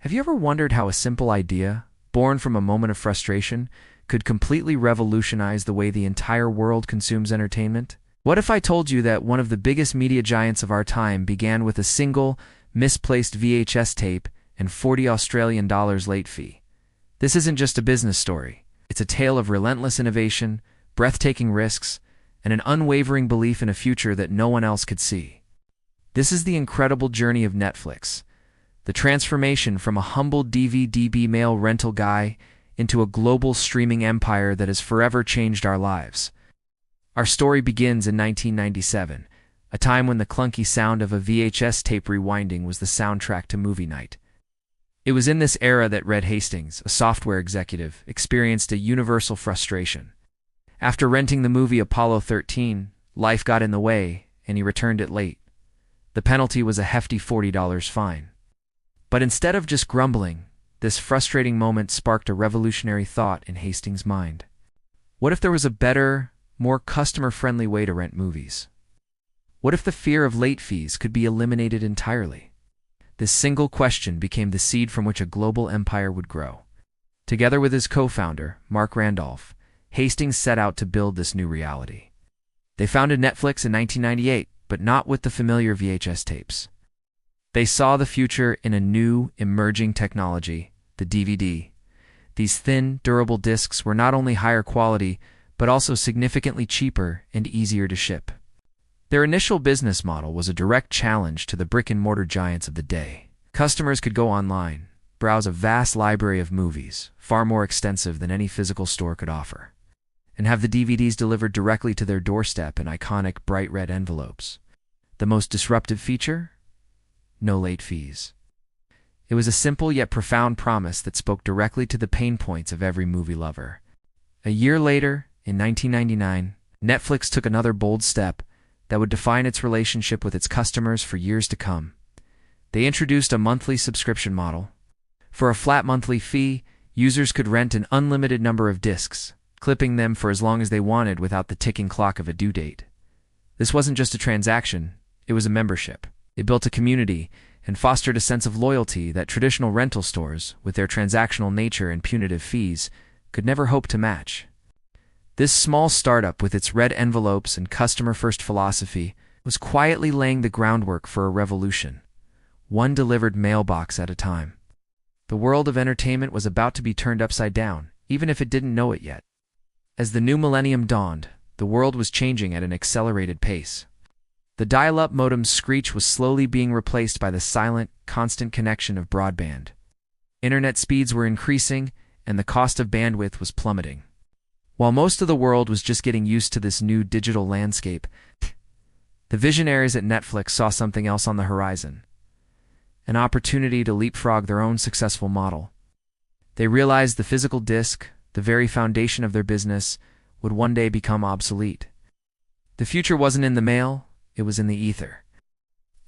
Have you ever wondered how a simple idea, born from a moment of frustration, could completely revolutionize the way the entire world consumes entertainment? What if I told you that one of the biggest media giants of our time began with a single, misplaced VHS tape and $40 late fee? This isn't just a business story. It's a tale of relentless innovation, breathtaking risks, and an unwavering belief in a future that no one else could see. This is the incredible journey of Netflix, the transformation from a humble DVD mail rental guy into a global streaming empire that has forever changed our lives. Our story begins in 1997, a time when the clunky sound of a VHS tape rewinding was the soundtrack to movie night. It was in this era that Red Hastings, a software executive, experienced a universal frustration. After renting the movie Apollo 13, life got in the way, and he returned it late. The penalty was a hefty $40 fine. But instead of just grumbling, this frustrating moment sparked a revolutionary thought in Hastings' mind. What if there was a better, more customer-friendly way to rent movies? What if the fear of late fees could be eliminated entirely? This single question became the seed from which a global empire would grow. Together with his co-founder, Mark Randolph, Hastings set out to build this new reality. They founded Netflix in 1998, but not with the familiar VHS tapes. They saw the future in a new, emerging technology, the DVD. These thin, durable discs were not only higher quality, but also significantly cheaper and easier to ship. Their initial business model was a direct challenge to the brick-and-mortar giants of the day. Customers could go online, browse a vast library of movies, far more extensive than any physical store could offer, and have the DVDs delivered directly to their doorstep in iconic bright red envelopes. The most disruptive feature? No late fees. It was a simple yet profound promise that spoke directly to the pain points of every movie lover. A year later, in 1999, Netflix took another bold step that would define its relationship with its customers for years to come. They introduced a monthly subscription model. For a flat monthly fee, users could rent an unlimited number of discs, clipping them for as long as they wanted without the ticking clock of a due date. This wasn't just a transaction, it was a membership. It built a community and fostered a sense of loyalty that traditional rental stores, with their transactional nature and punitive fees, could never hope to match. This small startup, with its red envelopes and customer-first philosophy, was quietly laying the groundwork for a revolution, one delivered mailbox at a time. The world of entertainment was about to be turned upside down, even if it didn't know it yet. As the new millennium dawned, the world was changing at an accelerated pace. The dial-up modem's screech was slowly being replaced by the silent, constant connection of broadband. Internet speeds were increasing, and the cost of bandwidth was plummeting. While most of the world was just getting used to this new digital landscape, the visionaries at Netflix saw something else on the horizon, an opportunity to leapfrog their own successful model. They realized the physical disc, the very foundation of their business, would one day become obsolete. The future wasn't in the mail, it was in the ether.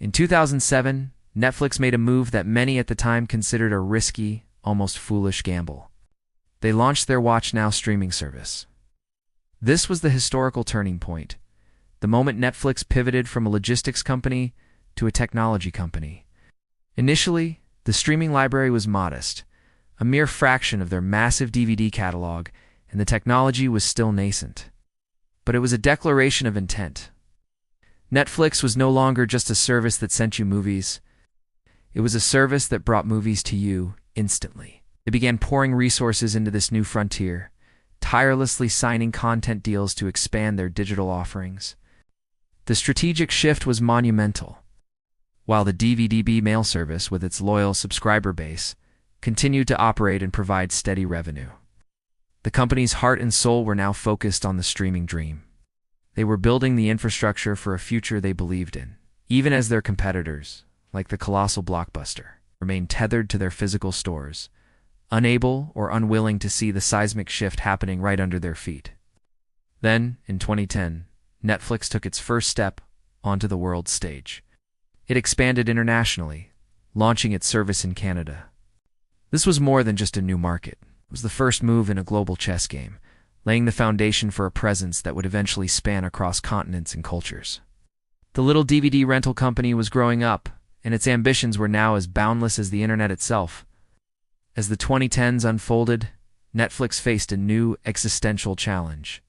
In 2007, Netflix made a move that many at the time considered a risky, almost foolish gamble. They launched their Watch Now streaming service. This was the historical turning point, the moment Netflix pivoted from a logistics company to a technology company. Initially, the streaming library was modest, a mere fraction of their massive DVD catalog, and the technology was still nascent. But it was a declaration of intent. Netflix was no longer just a service that sent you movies. It was a service that brought movies to you instantly. They began pouring resources into this new frontier, tirelessly signing content deals to expand their digital offerings. The strategic shift was monumental. While the DVD mail service, with its loyal subscriber base, continued to operate and provide steady revenue, the company's heart and soul were now focused on the streaming dream. They were building the infrastructure for a future they believed in, even as their competitors, like the colossal Blockbuster, remained tethered to their physical stores, unable or unwilling to see the seismic shift happening right under their feet. Then, in 2010, Netflix took its first step onto the world stage. It expanded internationally, launching its service in Canada. This was more than just a new market. It was the first move in a global chess game, laying the foundation for a presence that would eventually span across continents and cultures. The little DVD rental company was growing up, and its ambitions were now as boundless as the internet itself. As the 2010s unfolded, Netflix faced a new existential challenge.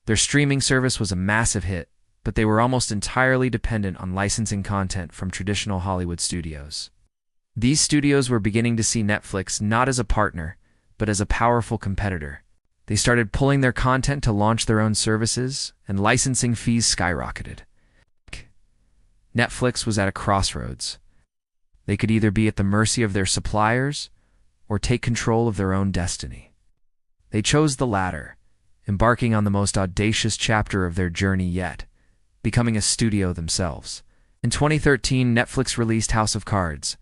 Their streaming service was a massive hit, but they were almost entirely dependent on licensing content from traditional Hollywood studios. These studios were beginning to see Netflix not as a partner, but as a powerful competitor. They started pulling their content to launch their own services, and licensing fees skyrocketed. Netflix was at a crossroads. They could either be at the mercy of their suppliers or take control of their own destiny. They chose the latter, embarking on the most audacious chapter of their journey yet, becoming a studio themselves. In 2013, Netflix released House of Cards.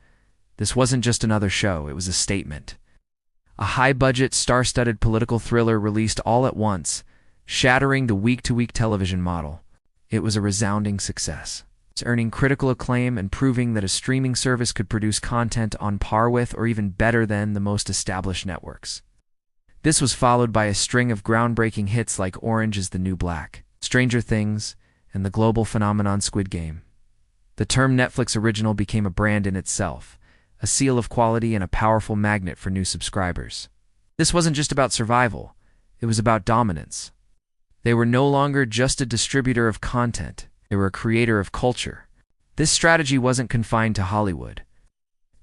This wasn't just another show, it was a statement. A high-budget, star-studded political thriller released all at once, shattering the week-to-week television model. It was a resounding success, earning critical acclaim and proving that a streaming service could produce content on par with or even better than the most established networks. This was followed by a string of groundbreaking hits like Orange is the New Black, Stranger Things, and the global phenomenon Squid Game. The term Netflix original became a brand in itself, a seal of quality and a powerful magnet for new subscribers. This wasn't just about survival, it was about dominance. They were no longer just a distributor of content, they were a creator of culture. This strategy wasn't confined to Hollywood.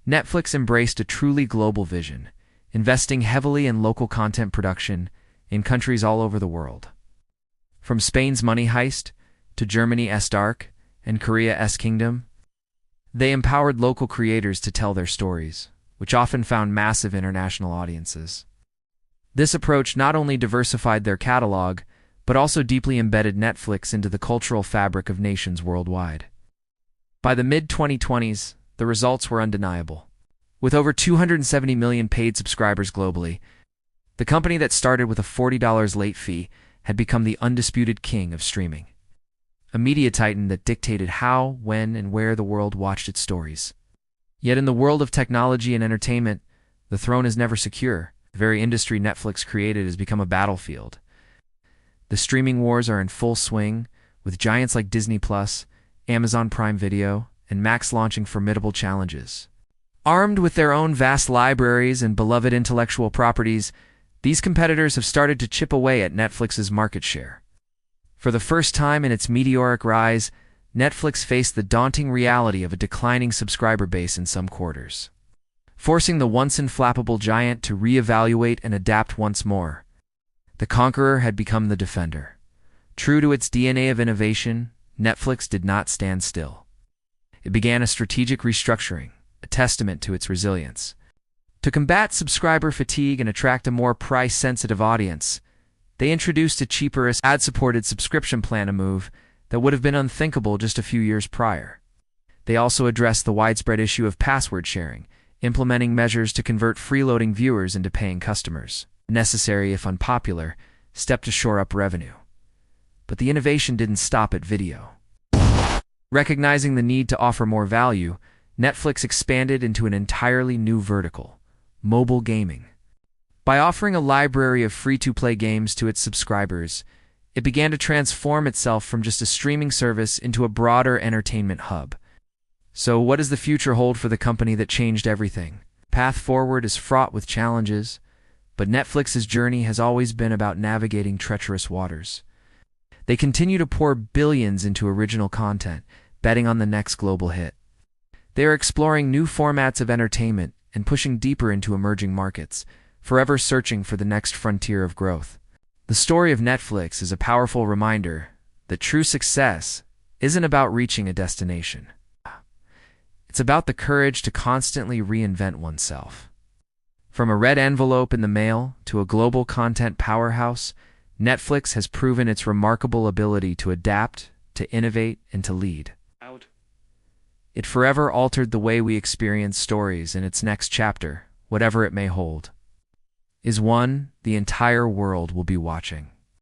Netflix embraced a truly global vision, investing heavily in local content production in countries all over the world. From Spain's Money Heist to Germany's Dark and Korea's Kingdom, they empowered local creators to tell their stories, which often found massive international audiences. This approach not only diversified their catalog, but also deeply embedded Netflix into the cultural fabric of nations worldwide. By the mid-2020s, the results were undeniable. With over 270 million paid subscribers globally, the company that started with a $40 late fee had become the undisputed king of streaming. A media titan that dictated how, when, and where the world watched its stories. Yet in the world of technology and entertainment, the throne is never secure. The very industry Netflix created has become a battlefield. The streaming wars are in full swing, with giants like Disney+, Amazon Prime Video, and Max launching formidable challenges. Armed with their own vast libraries and beloved intellectual properties, these competitors have started to chip away at Netflix's market share. For the first time in its meteoric rise, Netflix faced the daunting reality of a declining subscriber base in some quarters, forcing the once inflappable giant to reevaluate and adapt once more. The conqueror had become the defender. True to its DNA of innovation, Netflix did not stand still. It began a strategic restructuring, a testament to its resilience. To combat subscriber fatigue and attract a more price-sensitive audience, they introduced a cheaper, ad-supported subscription plan, a move that would have been unthinkable just a few years prior. They also addressed the widespread issue of password sharing, implementing measures to convert freeloading viewers into paying customers. Necessary, if unpopular, step to shore up revenue. But the innovation didn't stop at video. Recognizing the need to offer more value, Netflix expanded into an entirely new vertical: mobile gaming. By offering a library of free-to-play games to its subscribers, it began to transform itself from just a streaming service into a broader entertainment hub. So what does the future hold for the company that changed everything? The path forward is fraught with challenges, but Netflix's journey has always been about navigating treacherous waters. They continue to pour billions into original content, betting on the next global hit. They are exploring new formats of entertainment and pushing deeper into emerging markets, forever searching for the next frontier of growth. The story of Netflix is a powerful reminder that true success isn't about reaching a destination. It's about the courage to constantly reinvent oneself. From a red envelope in the mail to a global content powerhouse, Netflix has proven its remarkable ability to adapt, to innovate, and to lead. It forever altered the way we experience stories, and its next chapter, whatever it may hold, is one the entire world will be watching.